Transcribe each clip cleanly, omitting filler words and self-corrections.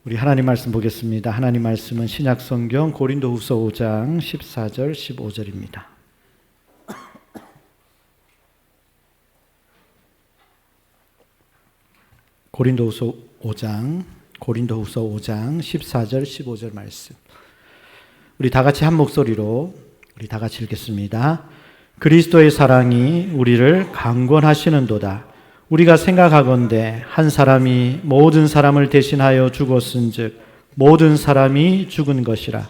우리 하나님 말씀 보겠습니다. 하나님 말씀은 신약성경 고린도후서 5장 14절 15절입니다. 고린도후서 5장 14절 15절 말씀. 우리 다 같이 한 목소리로 우리 다 같이 읽겠습니다. 그리스도의 사랑이 우리를 강권하시는도다. 우리가 생각하건대 한 사람이 모든 사람을 대신하여 죽었은즉 모든 사람이 죽은 것이라.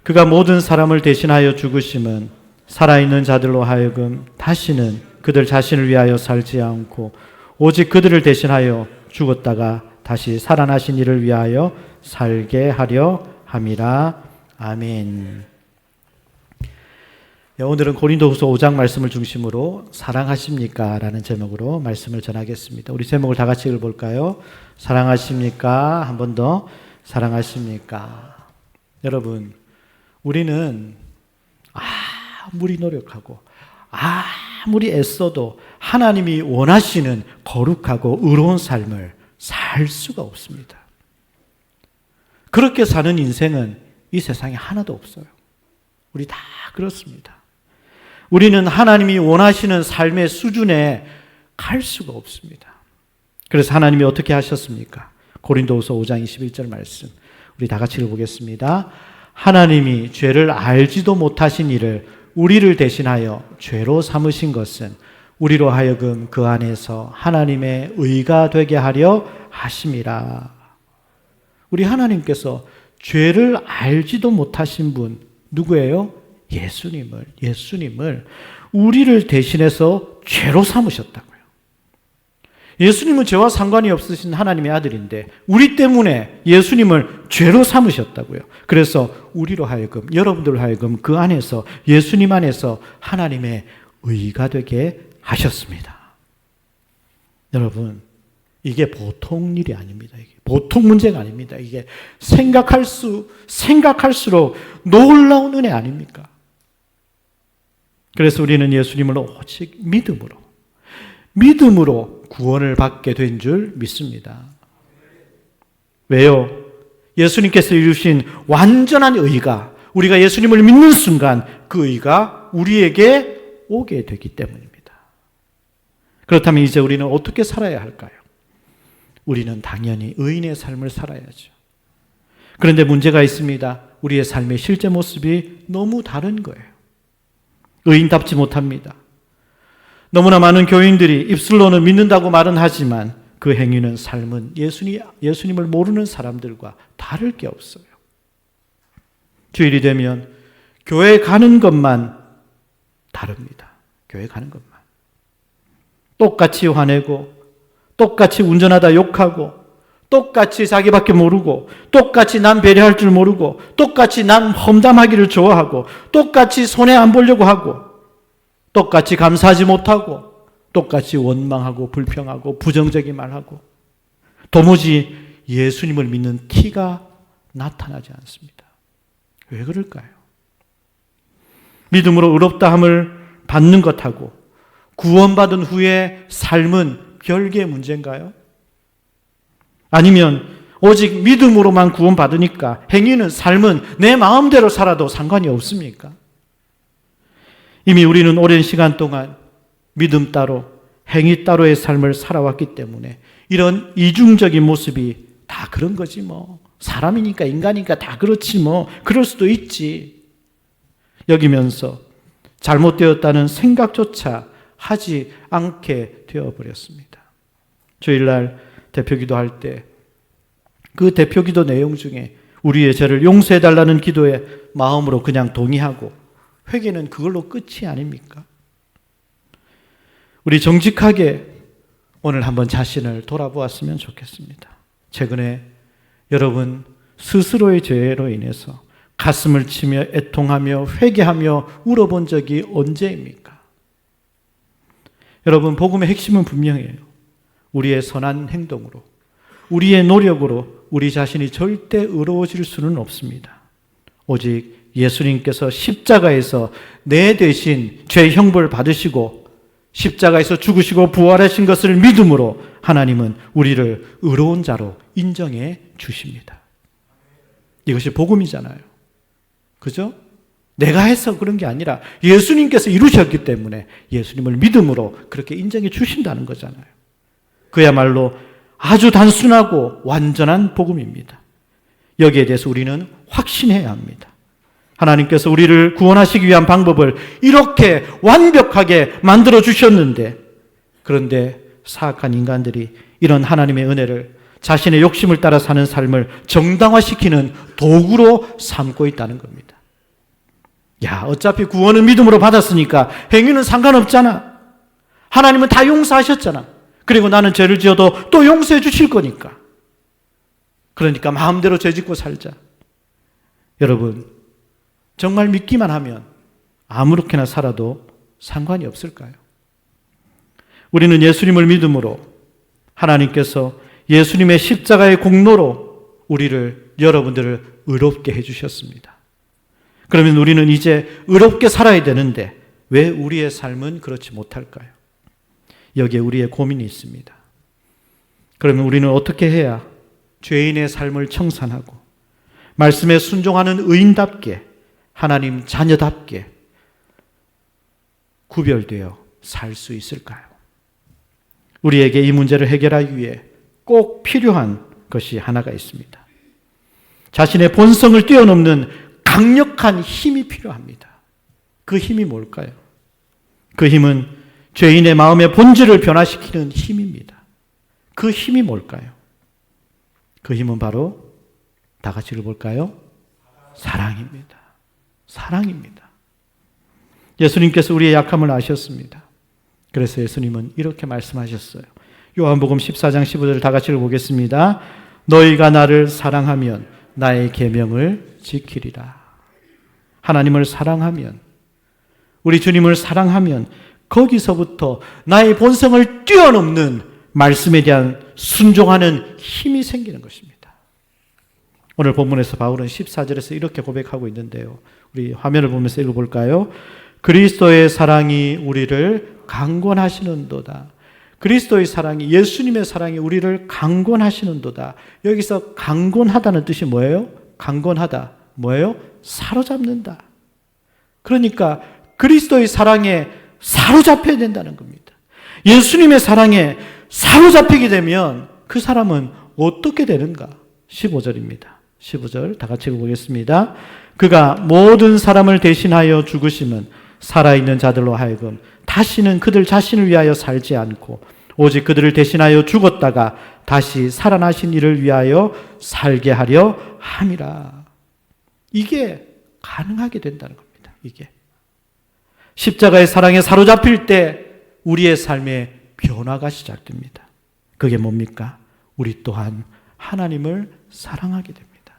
그가 모든 사람을 대신하여 죽으심은 살아있는 자들로 하여금 다시는 그들 자신을 위하여 살지 않고 오직 그들을 대신하여 죽었다가 다시 살아나신 이를 위하여 살게 하려 함이라. 아멘. 오늘은 고린도후서 5장 말씀을 중심으로 사랑하십니까? 라는 제목으로 말씀을 전하겠습니다. 우리 제목을 다 같이 읽어볼까요? 사랑하십니까? 한 번 더. 사랑하십니까? 여러분, 우리는 아무리 노력하고 아무리 애써도 하나님이 원하시는 거룩하고 의로운 삶을 살 수가 없습니다. 그렇게 사는 인생은 이 세상에 하나도 없어요. 우리 다 그렇습니다. 우리는 하나님이 원하시는 삶의 수준에 갈 수가 없습니다. 그래서 하나님이 어떻게 하셨습니까? 고린도후서 5장 21절 말씀 우리 다 같이 읽어보겠습니다. 하나님이 죄를 알지도 못하신 이를 우리를 대신하여 죄로 삼으신 것은 우리로 하여금 그 안에서 하나님의 의가 되게 하려 하심이라. 우리 하나님께서 죄를 알지도 못하신 분 누구예요? 예수님을 우리를 대신해서 죄로 삼으셨다고요. 예수님은 죄와 상관이 없으신 하나님의 아들인데 우리 때문에 예수님을 죄로 삼으셨다고요. 그래서 우리로 하여금, 여러분들로 하여금 그 안에서, 예수님 안에서 하나님의 의가 되게 하셨습니다. 여러분, 이게 보통 일이 아닙니다. 이게 보통 문제가 아닙니다. 이게 생각할수록 놀라운 은혜 아닙니까? 그래서 우리는 예수님을 오직 믿음으로 구원을 받게 된 줄 믿습니다. 왜요? 예수님께서 이루신 완전한 의가 우리가 예수님을 믿는 순간 그 의가 우리에게 오게 되기 때문입니다. 그렇다면 이제 우리는 어떻게 살아야 할까요? 우리는 당연히 의인의 삶을 살아야죠. 그런데 문제가 있습니다. 우리의 삶의 실제 모습이 너무 다른 거예요. 의인답지 못합니다. 너무나 많은 교인들이 입술로는 믿는다고 말은 하지만 그 행위는 삶은 예수님을 모르는 사람들과 다를 게 없어요. 주일이 되면 교회 가는 것만 다릅니다. 교회 가는 것만. 똑같이 화내고 똑같이 운전하다 욕하고 똑같이 자기밖에 모르고 똑같이 남 배려할 줄 모르고 똑같이 남 험담하기를 좋아하고 똑같이 손해 안 보려고 하고 똑같이 감사하지 못하고 똑같이 원망하고 불평하고 부정적인 말하고 도무지 예수님을 믿는 티가 나타나지 않습니다. 왜 그럴까요? 믿음으로 의롭다함을 받는 것하고 구원받은 후에 삶은 별개의 문제인가요? 아니면 오직 믿음으로만 구원받으니까 행위는 삶은 내 마음대로 살아도 상관이 없습니까? 이미 우리는 오랜 시간 동안 믿음 따로 행위 따로의 삶을 살아왔기 때문에 이런 이중적인 모습이 다 그런 거지 뭐. 사람이니까 인간이니까 다 그렇지 뭐. 그럴 수도 있지. 여기면서 잘못되었다는 생각조차 하지 않게 되어버렸습니다. 주일날 대표기도 할 때 그 대표기도 내용 중에 우리의 죄를 용서해달라는 기도에 마음으로 그냥 동의하고 회개는 그걸로 끝이 아닙니까? 우리 정직하게 오늘 한번 자신을 돌아보았으면 좋겠습니다. 최근에 여러분 스스로의 죄로 인해서 가슴을 치며 애통하며 회개하며 울어본 적이 언제입니까? 여러분, 복음의 핵심은 분명해요. 우리의 선한 행동으로, 우리의 노력으로 우리 자신이 절대 의로워질 수는 없습니다. 오직 예수님께서 십자가에서 내 대신 죄 형벌 받으시고 십자가에서 죽으시고 부활하신 것을 믿음으로 하나님은 우리를 의로운 자로 인정해 주십니다. 이것이 복음이잖아요. 그죠? 내가 해서 그런 게 아니라 예수님께서 이루셨기 때문에 예수님을 믿음으로 그렇게 인정해 주신다는 거잖아요. 그야말로 아주 단순하고 완전한 복음입니다. 여기에 대해서 우리는 확신해야 합니다. 하나님께서 우리를 구원하시기 위한 방법을 이렇게 완벽하게 만들어 주셨는데, 그런데 사악한 인간들이 이런 하나님의 은혜를 자신의 욕심을 따라 사는 삶을 정당화시키는 도구로 삼고 있다는 겁니다. 야, 어차피 구원은 믿음으로 받았으니까 행위는 상관없잖아. 하나님은 다 용서하셨잖아. 그리고 나는 죄를 지어도 또 용서해 주실 거니까. 그러니까 마음대로 죄 짓고 살자. 여러분, 정말 믿기만 하면 아무렇게나 살아도 상관이 없을까요? 우리는 예수님을 믿음으로 하나님께서 예수님의 십자가의 공로로 우리를, 여러분들을 의롭게 해주셨습니다. 그러면 우리는 이제 의롭게 살아야 되는데 왜 우리의 삶은 그렇지 못할까요? 여기에 우리의 고민이 있습니다. 그러면 우리는 어떻게 해야 죄인의 삶을 청산하고 말씀에 순종하는 의인답게, 하나님 자녀답게 구별되어 살 수 있을까요? 우리에게 이 문제를 해결하기 위해 꼭 필요한 것이 하나가 있습니다. 자신의 본성을 뛰어넘는 강력한 힘이 필요합니다. 그 힘이 뭘까요? 그 힘은 죄인의 마음의 본질을 변화시키는 힘입니다. 그 힘이 뭘까요? 그 힘은 바로 다 같이 읽어볼까요? 사랑입니다. 사랑입니다. 예수님께서 우리의 약함을 아셨습니다. 그래서 예수님은 이렇게 말씀하셨어요. 요한복음 14장 15절을 다 같이 읽어보겠습니다. 너희가 나를 사랑하면 나의 계명을 지키리라. 하나님을 사랑하면, 우리 주님을 사랑하면 거기서부터 나의 본성을 뛰어넘는 말씀에 대한 순종하는 힘이 생기는 것입니다. 오늘 본문에서 바울은 14절에서 이렇게 고백하고 있는데요. 우리 화면을 보면서 읽어볼까요? 그리스도의 사랑이 우리를 강권하시는도다. 그리스도의 사랑이, 예수님의 사랑이 우리를 강권하시는도다. 여기서 강권하다는 뜻이 뭐예요? 강권하다. 뭐예요? 사로잡는다. 그러니까 그리스도의 사랑에 사로잡혀야 된다는 겁니다. 예수님의 사랑에 사로잡히게 되면 그 사람은 어떻게 되는가? 15절입니다. 15절 다 같이 읽어보겠습니다. 그가 모든 사람을 대신하여 죽으심은 살아있는 자들로 하여금 다시는 그들 자신을 위하여 살지 않고 오직 그들을 대신하여 죽었다가 다시 살아나신 이를 위하여 살게 하려 함이라. 이게 가능하게 된다는 겁니다. 이게 십자가의 사랑에 사로잡힐 때 우리의 삶의 변화가 시작됩니다. 그게 뭡니까? 우리 또한 하나님을 사랑하게 됩니다.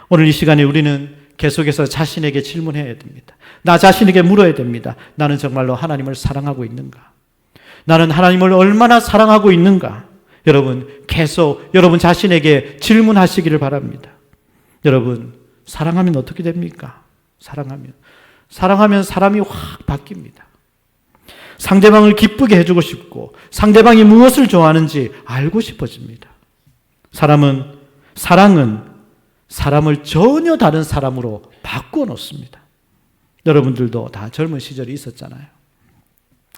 오늘 이 시간에 우리는 계속해서 자신에게 질문해야 됩니다. 나 자신에게 물어야 됩니다. 나는 정말로 하나님을 사랑하고 있는가? 나는 하나님을 얼마나 사랑하고 있는가? 여러분, 계속 여러분 자신에게 질문하시기를 바랍니다. 여러분, 사랑하면 어떻게 됩니까? 사랑하면 사람이 확 바뀝니다. 상대방을 기쁘게 해주고 싶고 상대방이 무엇을 좋아하는지 알고 싶어집니다. 사랑은 사람을 전혀 다른 사람으로 바꾸어 놓습니다. 여러분들도 다 젊은 시절이 있었잖아요.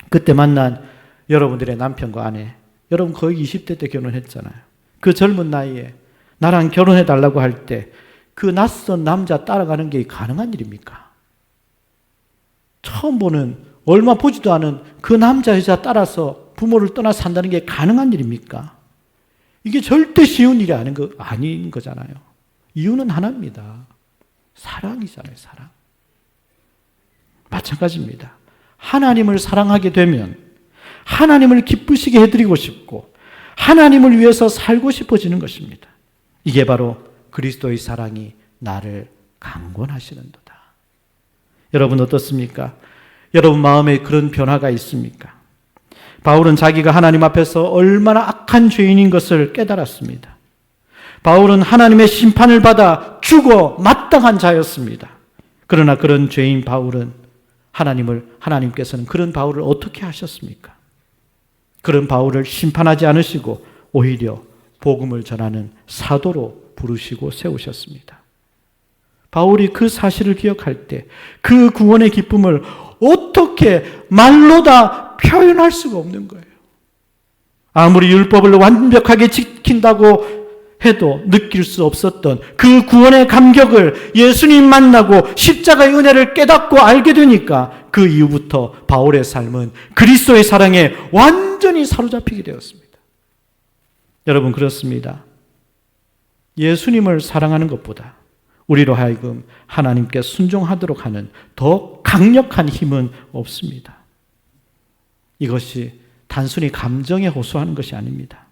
그때 만난 여러분들의 남편과 아내, 여러분 거의 20대 때 결혼했잖아요. 그 젊은 나이에 나랑 결혼해 달라고 할 때 그 낯선 남자 따라가는 게 가능한 일입니까? 처음 보는, 얼마 보지도 않은 그 남자 여자 따라서 부모를 떠나 산다는 게 가능한 일입니까? 이게 절대 쉬운 일이 아닌 거잖아요. 이유는 하나입니다. 사랑이잖아요, 사랑. 마찬가지입니다. 하나님을 사랑하게 되면 하나님을 기쁘시게 해드리고 싶고 하나님을 위해서 살고 싶어지는 것입니다. 이게 바로 그리스도의 사랑이 나를 강권하시는도다. 여러분 어떻습니까? 여러분 마음에 그런 변화가 있습니까? 바울은 자기가 하나님 앞에서 얼마나 악한 죄인인 것을 깨달았습니다. 바울은 하나님의 심판을 받아 죽어 마땅한 자였습니다. 그러나 그런 죄인 바울은 하나님께서는 그런 바울을 어떻게 하셨습니까? 그런 바울을 심판하지 않으시고 오히려 복음을 전하는 사도로 부르시고 세우셨습니다. 바울이 그 사실을 기억할 때 그 구원의 기쁨을 어떻게 말로 다 표현할 수가 없는 거예요. 아무리 율법을 완벽하게 지킨다고 해도 느낄 수 없었던 그 구원의 감격을 예수님 만나고 십자가의 은혜를 깨닫고 알게 되니까 그 이후부터 바울의 삶은 그리스도의 사랑에 완전히 사로잡히게 되었습니다. 여러분, 그렇습니다. 예수님을 사랑하는 것보다 우리로 하여금 하나님께 순종하도록 하는 더 강력한 힘은 없습니다. 이것이 단순히 감정에 호소하는 것이 아닙니다.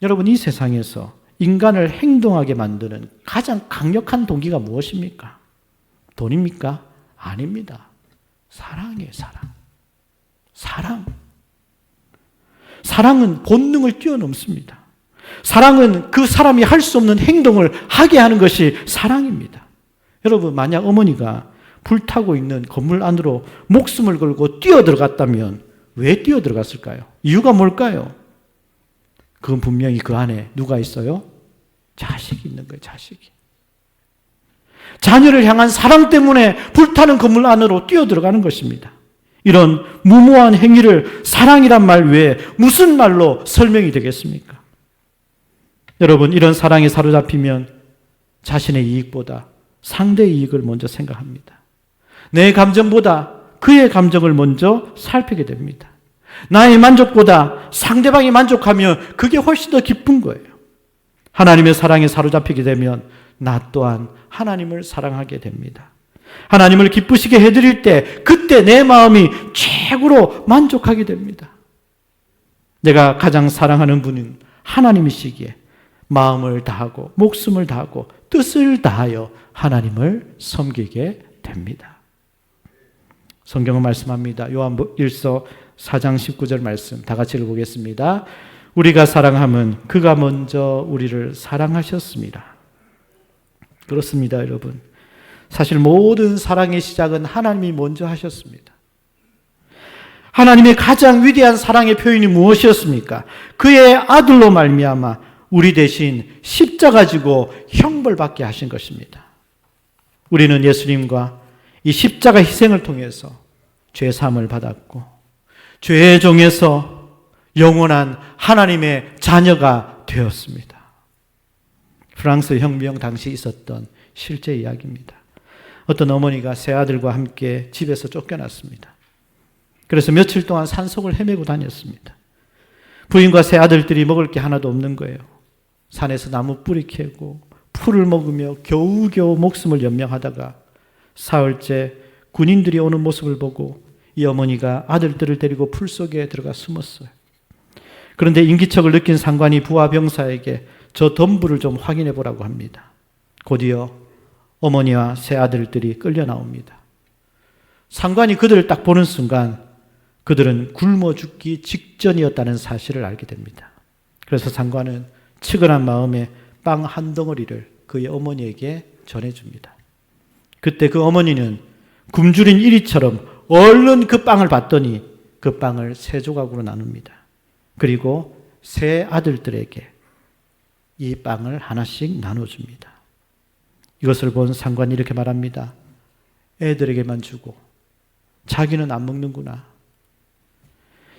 여러분, 이 세상에서 인간을 행동하게 만드는 가장 강력한 동기가 무엇입니까? 돈입니까? 아닙니다. 사랑이에요, 사랑. 사랑. 사랑은 본능을 뛰어넘습니다. 사랑은 그 사람이 할 수 없는 행동을 하게 하는 것이 사랑입니다. 여러분, 만약 어머니가 불타고 있는 건물 안으로 목숨을 걸고 뛰어들어갔다면 왜 뛰어들어갔을까요? 이유가 뭘까요? 그건 분명히 그 안에 누가 있어요? 자식이 있는 거예요, 자식이. 자녀를 향한 사랑 때문에 불타는 건물 안으로 뛰어들어가는 것입니다. 이런 무모한 행위를 사랑이란 말 외에 무슨 말로 설명이 되겠습니까? 여러분, 이런 사랑에 사로잡히면 자신의 이익보다 상대의 이익을 먼저 생각합니다. 내 감정보다 그의 감정을 먼저 살피게 됩니다. 나의 만족보다 상대방이 만족하면 그게 훨씬 더 기쁜 거예요. 하나님의 사랑에 사로잡히게 되면 나 또한 하나님을 사랑하게 됩니다. 하나님을 기쁘시게 해드릴 때 그때 내 마음이 최고로 만족하게 됩니다. 내가 가장 사랑하는 분은 하나님이시기에 마음을 다하고 목숨을 다하고 뜻을 다하여 하나님을 섬기게 됩니다. 성경은 말씀합니다. 요한일서 4장 19절 말씀 다 같이 읽어보겠습니다. 우리가 사랑함은 그가 먼저 우리를 사랑하셨습니다. 그렇습니다, 여러분. 사실 모든 사랑의 시작은 하나님이 먼저 하셨습니다. 하나님의 가장 위대한 사랑의 표현이 무엇이었습니까? 그의 아들로 말미암아 우리 대신 십자가 지고 형벌받게 하신 것입니다. 우리는 예수님과 이 십자가 희생을 통해서 죄 사함을 받았고 죄의 종에서 영원한 하나님의 자녀가 되었습니다. 프랑스 혁명 당시 있었던 실제 이야기입니다. 어떤 어머니가 세 아들과 함께 집에서 쫓겨났습니다. 그래서 며칠 동안 산속을 헤매고 다녔습니다. 부인과 세 아들들이 먹을 게 하나도 없는 거예요. 산에서 나무 뿌리 캐고 풀을 먹으며 겨우겨우 목숨을 연명하다가 사흘째 군인들이 오는 모습을 보고 이 어머니가 아들들을 데리고 풀 속에 들어가 숨었어요. 그런데 인기척을 느낀 상관이 부하 병사에게 저 덤불을 좀 확인해 보라고 합니다. 곧이어 어머니와 세 아들들이 끌려 나옵니다. 상관이 그들을 딱 보는 순간 그들은 굶어 죽기 직전이었다는 사실을 알게 됩니다. 그래서 상관은 측은한 마음에 빵 한 덩어리를 그의 어머니에게 전해줍니다. 그때 그 어머니는 굶주린 이리처럼 얼른 그 빵을 받더니 그 빵을 세 조각으로 나눕니다. 그리고 세 아들들에게 이 빵을 하나씩 나눠줍니다. 이것을 본 상관이 이렇게 말합니다. 애들에게만 주고 자기는 안 먹는구나.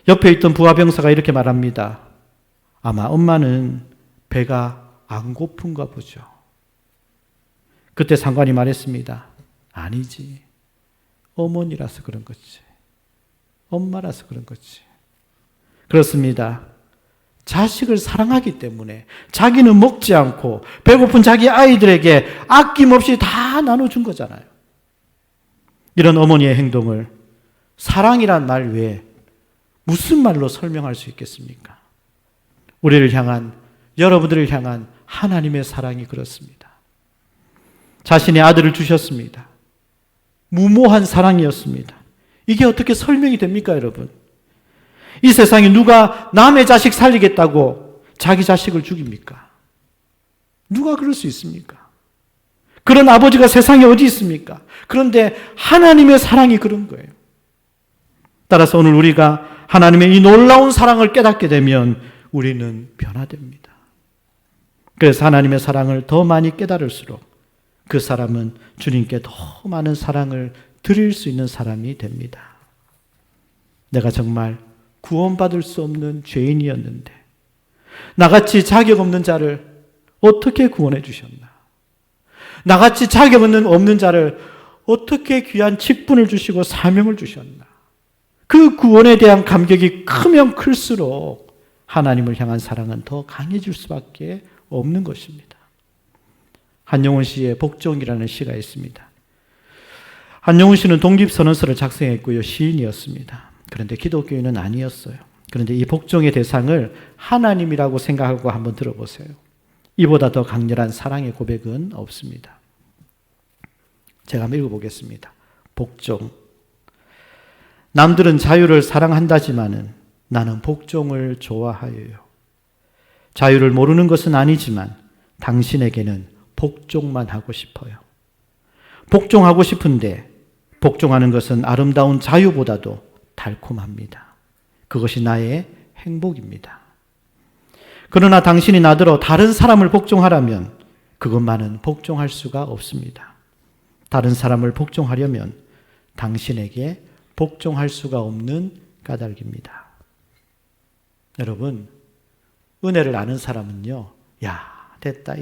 옆에 있던 부하병사가 이렇게 말합니다. 아마 엄마는 배가 안 고픈가 보죠. 그때 상관이 말했습니다. 아니지. 어머니라서 그런 거지. 엄마라서 그런 거지. 그렇습니다. 자식을 사랑하기 때문에 자기는 먹지 않고 배고픈 자기 아이들에게 아낌없이 다 나눠준 거잖아요. 이런 어머니의 행동을 사랑이란 말 외에 무슨 말로 설명할 수 있겠습니까? 우리를 향한, 여러분들을 향한 하나님의 사랑이 그렇습니다. 자신의 아들을 주셨습니다. 무모한 사랑이었습니다. 이게 어떻게 설명이 됩니까, 여러분? 이 세상에 누가 남의 자식 살리겠다고 자기 자식을 죽입니까? 누가 그럴 수 있습니까? 그런 아버지가 세상에 어디 있습니까? 그런데 하나님의 사랑이 그런 거예요. 따라서 오늘 우리가 하나님의 이 놀라운 사랑을 깨닫게 되면 우리는 변화됩니다. 그래서 하나님의 사랑을 더 많이 깨달을수록 그 사람은 주님께 더 많은 사랑을 드릴 수 있는 사람이 됩니다. 내가 정말 구원받을 수 없는 죄인이었는데 나같이 자격 없는 자를 어떻게 구원해 주셨나? 나같이 자격 없는 자를 어떻게 귀한 직분을 주시고 사명을 주셨나? 그 구원에 대한 감격이 크면 클수록 하나님을 향한 사랑은 더 강해질 수밖에 없는 것입니다. 한용운 씨의 복종이라는 시가 있습니다. 한용운 씨는 독립선언서를 작성했고요. 시인이었습니다. 그런데 기독교인은 아니었어요. 그런데 이 복종의 대상을 하나님이라고 생각하고 한번 들어보세요. 이보다 더 강렬한 사랑의 고백은 없습니다. 제가 한번 읽어보겠습니다. 복종. 남들은 자유를 사랑한다지만은 나는 복종을 좋아하여요. 자유를 모르는 것은 아니지만 당신에게는 복종만 하고 싶어요. 복종하고 싶은데 복종하는 것은 아름다운 자유보다도 달콤합니다. 그것이 나의 행복입니다. 그러나 당신이 나더러 다른 사람을 복종하라면 그것만은 복종할 수가 없습니다. 다른 사람을 복종하려면 당신에게 복종할 수가 없는 까닭입니다. 여러분, 은혜를 아는 사람은요, 야, 됐다,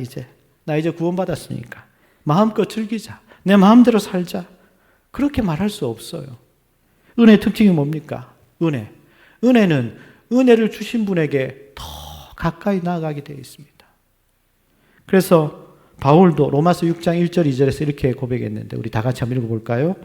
나 이제 구원받았으니까 마음껏 즐기자, 내 마음대로 살자, 그렇게 말할 수 없어요. 은혜의 특징이 뭡니까? 은혜는 은혜를 주신 분에게 더 가까이 나아가게 되어 있습니다. 그래서 바울도 로마서 6장 1절 2절에서 이렇게 고백했는데 우리 다 같이 한번 읽어볼까요?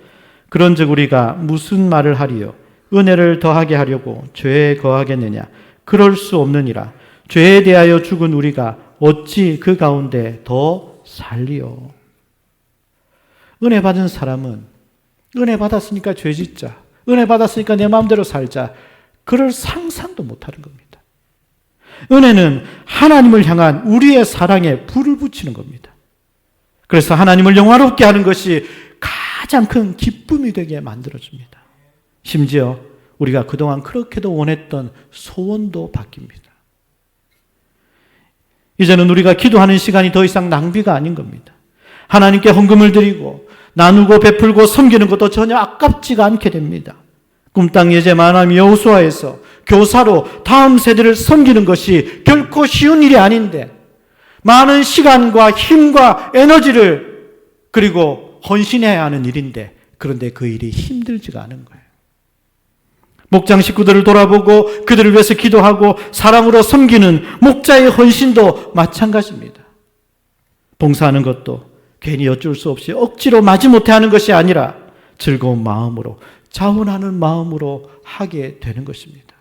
그런즉 우리가 무슨 말을 하리요? 은혜를 더하게 하려고 죄에 거하겠느냐? 그럴 수 없느니라. 죄에 대하여 죽은 우리가 어찌 그 가운데 더 살리요? 은혜 받은 사람은 은혜 받았으니까 죄 짓자, 은혜 받았으니까 내 마음대로 살자, 그럴 상상도 못하는 겁니다. 은혜는 하나님을 향한 우리의 사랑에 불을 붙이는 겁니다. 그래서 하나님을 영화롭게 하는 것이 가장 큰 기쁨이 되게 만들어줍니다. 심지어 우리가 그동안 그렇게도 원했던 소원도 바뀝니다. 이제는 우리가 기도하는 시간이 더 이상 낭비가 아닌 겁니다. 하나님께 헌금을 드리고 나누고 베풀고 섬기는 것도 전혀 아깝지가 않게 됩니다. 꿈땅 예제 만함 여호수아에서 교사로 다음 세대를 섬기는 것이 결코 쉬운 일이 아닌데 많은 시간과 힘과 에너지를 그리고 헌신해야 하는 일인데 그런데 그 일이 힘들지가 않은 거예요. 목장 식구들을 돌아보고 그들을 위해서 기도하고 사랑으로 섬기는 목자의 헌신도 마찬가지입니다. 봉사하는 것도 괜히 어쩔 수 없이 억지로 마지못해 하는 것이 아니라 즐거운 마음으로 자원하는 마음으로 하게 되는 것입니다.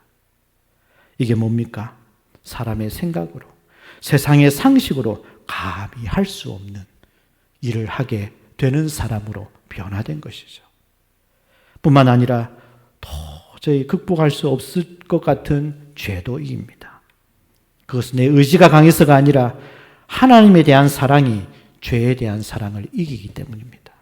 이게 뭡니까? 사람의 생각으로 세상의 상식으로 감히 할 수 없는 일을 하게 되는 사람으로 변화된 것이죠. 뿐만 아니라 도저히 극복할 수 없을 것 같은 죄도 이깁니다. 그것은 내 의지가 강해서가 아니라 하나님에 대한 사랑이 죄에 대한 사랑을 이기기 때문입니다.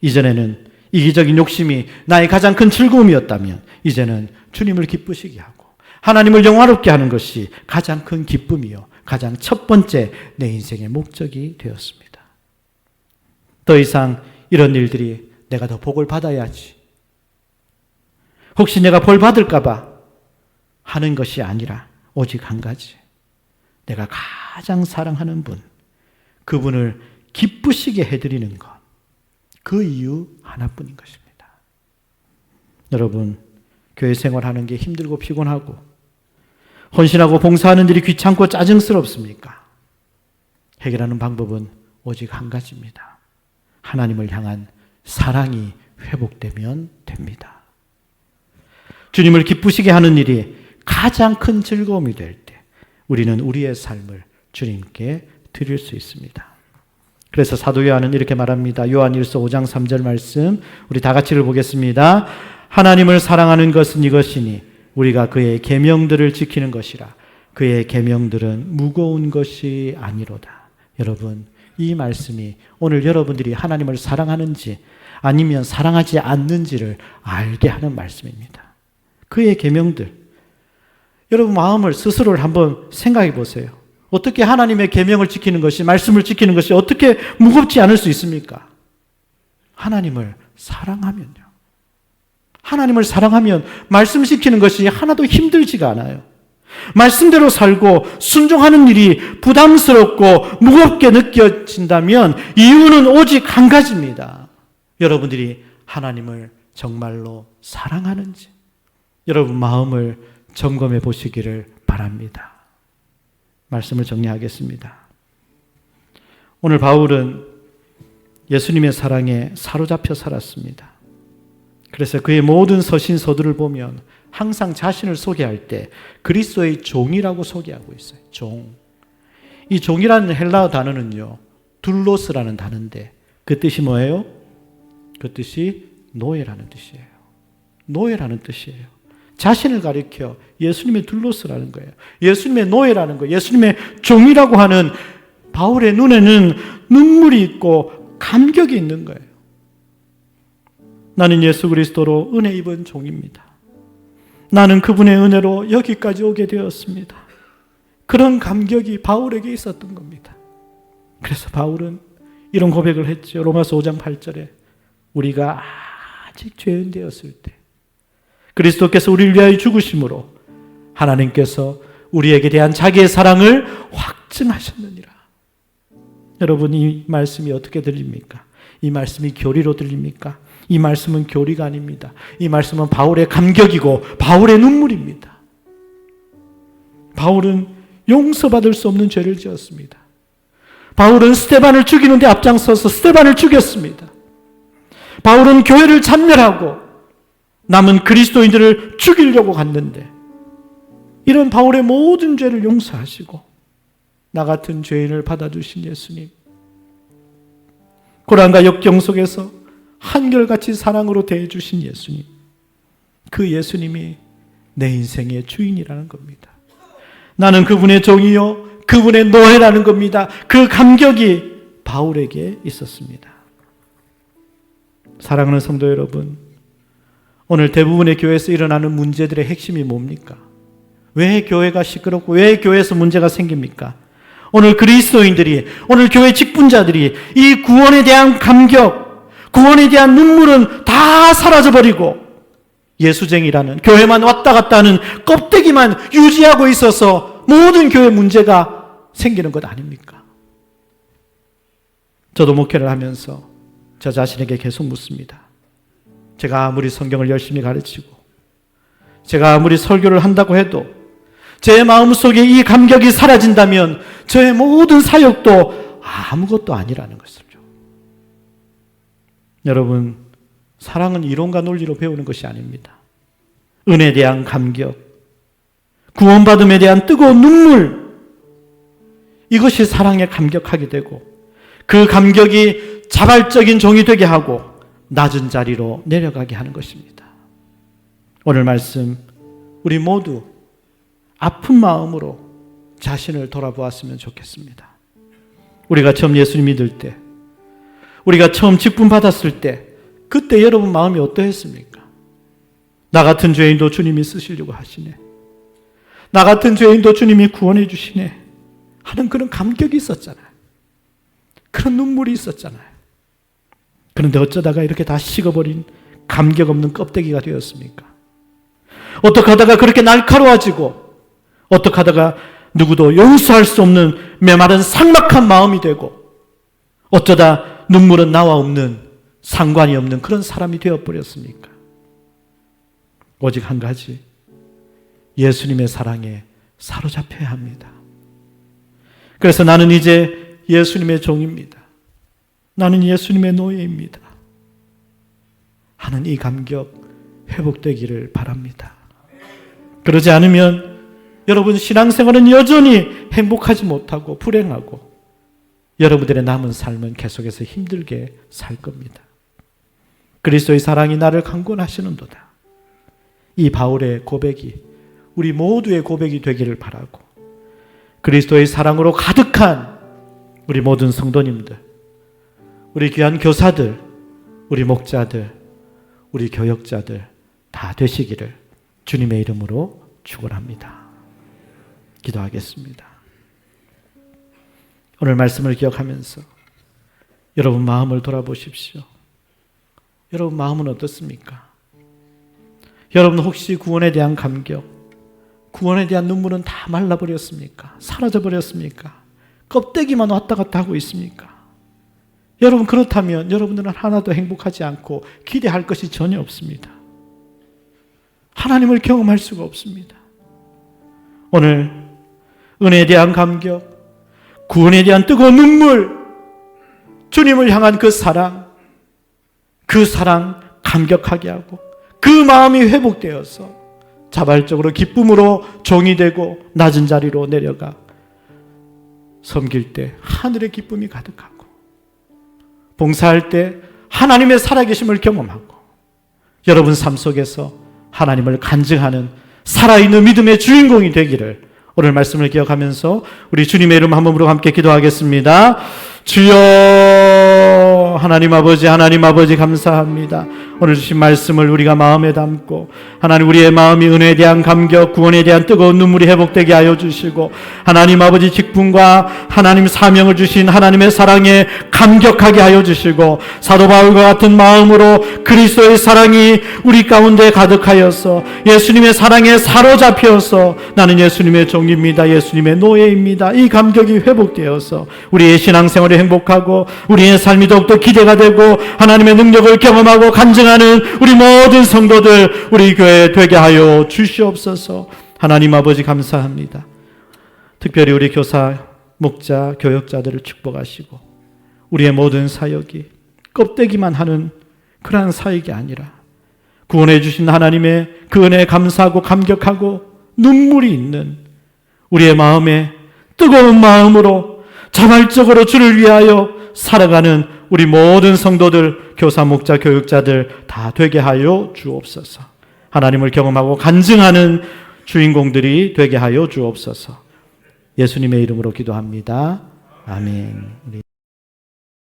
이전에는 이기적인 욕심이 나의 가장 큰 즐거움이었다면 이제는 주님을 기쁘시게 하고 하나님을 영화롭게 하는 것이 가장 큰 기쁨이요 가장 첫 번째 내 인생의 목적이 되었습니다. 더 이상 이런 일들이 내가 더 복을 받아야지, 혹시 내가 벌 받을까 봐 하는 것이 아니라 오직 한 가지, 내가 가장 사랑하는 분, 그분을 기쁘시게 해드리는 것, 그 이유 하나뿐인 것입니다. 여러분, 교회 생활하는 게 힘들고 피곤하고 헌신하고 봉사하는 일이 귀찮고 짜증스럽습니까? 해결하는 방법은 오직 한 가지입니다. 하나님을 향한 사랑이 회복되면 됩니다. 주님을 기쁘시게 하는 일이 가장 큰 즐거움이 될 때 우리는 우리의 삶을 주님께 드릴 수 있습니다. 그래서 사도 요한은 이렇게 말합니다. 요한 1서 5장 3절 말씀 우리 다 같이 읽어보겠습니다. 하나님을 사랑하는 것은 이것이니 우리가 그의 계명들을 지키는 것이라. 그의 계명들은 무거운 것이 아니로다. 여러분, 이 말씀이 오늘 여러분들이 하나님을 사랑하는지 아니면 사랑하지 않는지를 알게 하는 말씀입니다. 그의 계명들, 여러분 마음을 스스로를 한번 생각해 보세요. 어떻게 하나님의 계명을 지키는 것이, 말씀을 지키는 것이 어떻게 무겁지 않을 수 있습니까? 하나님을 사랑하면요. 하나님을 사랑하면 말씀 지키는 것이 하나도 힘들지가 않아요. 말씀대로 살고 순종하는 일이 부담스럽고 무겁게 느껴진다면 이유는 오직 한 가지입니다. 여러분들이 하나님을 정말로 사랑하는지 여러분 마음을 점검해 보시기를 바랍니다. 말씀을 정리하겠습니다. 오늘 바울은 예수님의 사랑에 사로잡혀 살았습니다. 그래서 그의 모든 서신 서두를 보면 항상 자신을 소개할 때 그리스도의 종이라고 소개하고 있어요. 종. 이 종이라는 헬라어 단어는요, 둘로스라는 단어인데 그 뜻이 뭐예요? 그 뜻이 노예라는 뜻이에요. 노예라는 뜻이에요. 자신을 가리켜 예수님의 둘로스라는 거예요. 예수님의 노예라는 거예요. 예수님의 종이라고 하는 바울의 눈에는 눈물이 있고 감격이 있는 거예요. 나는 예수 그리스도로 은혜 입은 종입니다. 나는 그분의 은혜로 여기까지 오게 되었습니다. 그런 감격이 바울에게 있었던 겁니다. 그래서 바울은 이런 고백을 했죠. 로마서 5장 8절에 우리가 아직 죄인 되었을 때 그리스도께서 우리를 위하여 죽으심으로 하나님께서 우리에게 대한 자기의 사랑을 확증하셨느니라. 여러분, 이 말씀이 어떻게 들립니까? 이 말씀이 교리로 들립니까? 이 말씀은 교리가 아닙니다. 이 말씀은 바울의 감격이고 바울의 눈물입니다. 바울은 용서받을 수 없는 죄를 지었습니다. 바울은 스데반을 죽이는데 앞장서서 스데반을 죽였습니다. 바울은 교회를 찬멸하고 남은 그리스도인들을 죽이려고 갔는데 이런 바울의 모든 죄를 용서하시고 나 같은 죄인을 받아주신 예수님, 고난과 역경 속에서 한결같이 사랑으로 대해주신 예수님, 그 예수님이 내 인생의 주인이라는 겁니다. 나는 그분의 종이요 그분의 노예라는 겁니다. 그 감격이 바울에게 있었습니다. 사랑하는 성도 여러분, 오늘 대부분의 교회에서 일어나는 문제들의 핵심이 뭡니까? 왜 교회가 시끄럽고 왜 교회에서 문제가 생깁니까? 오늘 그리스도인들이, 오늘 교회 직분자들이 이 구원에 대한 감격, 구원에 대한 눈물은 다 사라져버리고 예수쟁이라는, 교회만 왔다 갔다 하는 껍데기만 유지하고 있어서 모든 교회 문제가 생기는 것 아닙니까? 저도 목회를 하면서 저 자신에게 계속 묻습니다. 제가 아무리 성경을 열심히 가르치고 제가 아무리 설교를 한다고 해도 제 마음속에 이 감격이 사라진다면 저의 모든 사역도 아무것도 아니라는 것이죠. 여러분, 사랑은 이론과 논리로 배우는 것이 아닙니다. 은혜에 대한 감격, 구원받음에 대한 뜨거운 눈물, 이것이 사랑에 감격하게 되고 그 감격이 자발적인 종이 되게 하고 낮은 자리로 내려가게 하는 것입니다. 오늘 말씀 우리 모두 아픈 마음으로 자신을 돌아보았으면 좋겠습니다. 우리가 처음 예수님 믿을 때, 우리가 처음 직분 받았을 때 그때 여러분 마음이 어떠했습니까? 나 같은 죄인도 주님이 쓰시려고 하시네, 나 같은 죄인도 주님이 구원해 주시네 하는 그런 감격이 있었잖아요. 그런 눈물이 있었잖아요. 그런데 어쩌다가 이렇게 다 식어버린 감격 없는 껍데기가 되었습니까? 어떻게 하다가 그렇게 날카로워지고 어떻게 하다가 누구도 용서할 수 없는 메마른 삭막한 마음이 되고 어쩌다 눈물은 나와 없는, 상관이 없는 그런 사람이 되어버렸습니까? 오직 한 가지, 예수님의 사랑에 사로잡혀야 합니다. 그래서 나는 이제 예수님의 종입니다, 나는 예수님의 노예입니다 하는 이 감격 회복되기를 바랍니다. 그러지 않으면 여러분 신앙생활은 여전히 행복하지 못하고 불행하고 여러분들의 남은 삶은 계속해서 힘들게 살 겁니다. 그리스도의 사랑이 나를 강권하시는도다. 이 바울의 고백이 우리 모두의 고백이 되기를 바라고 그리스도의 사랑으로 가득한 우리 모든 성도님들, 우리 귀한 교사들, 우리 목자들, 우리 교역자들 다 되시기를 주님의 이름으로 축원합니다. 기도하겠습니다. 오늘 말씀을 기억하면서 여러분 마음을 돌아보십시오. 여러분 마음은 어떻습니까? 여러분 혹시 구원에 대한 감격, 구원에 대한 눈물은 다 말라버렸습니까? 사라져버렸습니까? 껍데기만 왔다 갔다 하고 있습니까? 여러분 그렇다면 여러분들은 하나도 행복하지 않고 기대할 것이 전혀 없습니다. 하나님을 경험할 수가 없습니다. 오늘 은혜에 대한 감격, 구원에 대한 뜨거운 눈물, 주님을 향한 그 사랑 감격하게 하고 그 마음이 회복되어서 자발적으로 기쁨으로 종이 되고 낮은 자리로 내려가 섬길 때 하늘의 기쁨이 가득하고 봉사할 때 하나님의 살아계심을 경험하고 여러분 삶 속에서 하나님을 간증하는 살아있는 믿음의 주인공이 되기를 오늘 말씀을 기억하면서 우리 주님의 이름 한 몸으로 함께 기도하겠습니다. 주여 하나님 아버지 감사합니다. 오늘 주신 말씀을 우리가 마음에 담고 하나님 우리의 마음이 은혜에 대한 감격, 구원에 대한 뜨거운 눈물이 회복되게 하여 주시고 하나님 아버지 직분과 하나님 사명을 주신 하나님의 사랑에 감격하게 하여 주시고 사도 바울과 같은 마음으로 그리스도의 사랑이 우리 가운데 가득하여서 예수님의 사랑에 사로잡혀서 나는 예수님의 종입니다. 예수님의 노예입니다. 이 감격이 회복되어서 우리의 신앙생활이 행복하고 우리의 삶이 더욱더 기대가 되고 하나님의 능력을 경험하고 간증하는 우리 모든 성도들 우리 교회에 되게 하여 주시옵소서. 하나님 아버지 감사합니다. 특별히 우리 교사, 목자, 교역자들을 축복하시고 우리의 모든 사역이 껍데기만 하는 그러한 사역이 아니라 구원해 주신 하나님의 그 은혜에 감사하고 감격하고 눈물이 있는 우리의 마음에 뜨거운 마음으로 자발적으로 주를 위하여 살아가는 우리 모든 성도들, 교사, 목자, 교육자들 다 되게 하여 주옵소서. 하나님을 경험하고 간증하는 주인공들이 되게 하여 주옵소서. 예수님의 이름으로 기도합니다. 아멘.